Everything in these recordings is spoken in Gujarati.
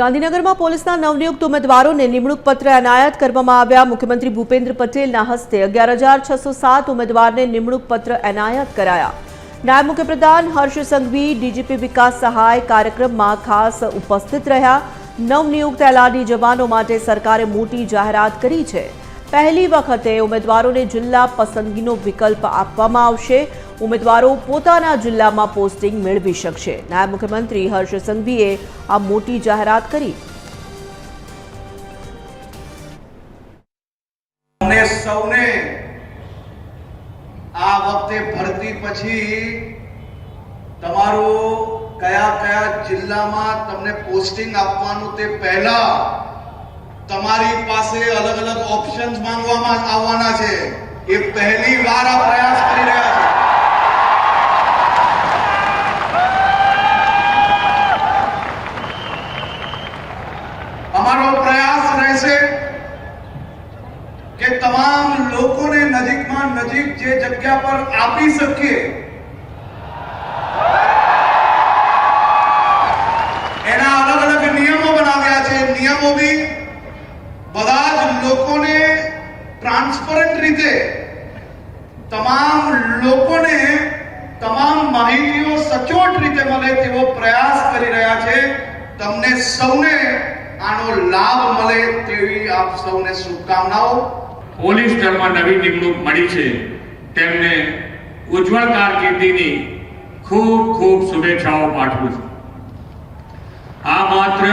ગાંધીનગરમાં પોલીસના નવનિયુક્ત ઉમેદવારોને નિમણૂક પત્ર એનાયત કરવામાં આવ્યા। મુખ્યમંત્રી ભૂપેન્દ્ર પટેલના હસ્તે 11,607 ઉમેદવારને નિમણૂક પત્ર એનાયત કરાયા। નાયબ મુખ્યપ્રધાન હર્ષ સંઘવી, ડીજીપી વિકાસ સહાય કાર્યક્રમમાં ખાસ ઉપસ્થિત રહ્યા। નવનિયુક્ત એલઆરડી જવાનો માટે સરકારે મોટી જાહેરાત કરી છે। પહેલી વખતે ઉમેદવારોને જિલ્લા પસંદગીનો વિકલ્પ આપવામાં આવશે। ઉમેદવારો પોતાના જિલ્લામાં પોસ્ટિંગ મેળવી શકશે। નાયબ મુખ્યમંત્રી હર્ષ સંઘવીએ આ મોટી જાહેરાત કરી। અમને સૌને આ વખતે ભરતી પછી તમારું કયા જિલ્લામાં તમને પોસ્ટિંગ આપવાનું તે પહેલા તમારી પાસે અલગ અલગ ઓપ્શન્સ માંગવામાં આવવાના છે। એ પહેલી વાર આ પ્રયાસ કરી રહ્યા છે। અમારો પ્રયાસ રહેશે કે તમામ લોકોને નજીકમાં નજીક જે જગ્યા પર આપી શકીએ એના અલગ અલગ નિયમો બનાવ્યા છે। નિયમો બી બધા જ લોકોને ટ્રાન્સપરન્ટ રીતે તમામ લોકોને તમામ માહિતીઓ સચોટ રીતે મળે તેવો પ્રયાસ કરી રહ્યા છે। તમને સૌને આનો લાભ મળે તેવી આપ સૌને શુભકામનાઓ। પોલીસ દળમાં નવી નિમણૂક મળી છે તેમને ઉજ્જવળ કારકિર્દીની ખૂબ ખૂબ શુભેચ્છાઓ પાઠવું છું। આ માત્ર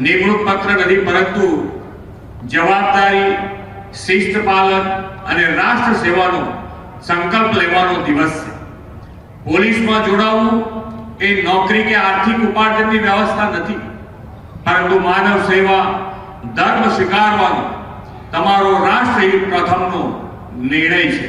નિમણૂક પત્ર નથી, પરંતુ જવાબદારી, શિસ્ત પાલન અને રાષ્ટ્ર સેવાનો સંકલ્પ લેવાનો દિવસ છે। પોલીસમાં જોડાવું એ નોકરી કે આર્થિક ઉપાર્જનની વ્યવસ્થા નથી, પરંતુ માનવ સેવા, ધર્મ સ્વીકારવાનો તમારો રાષ્ટ્રહિત પ્રથમનો નિર્ણય છે।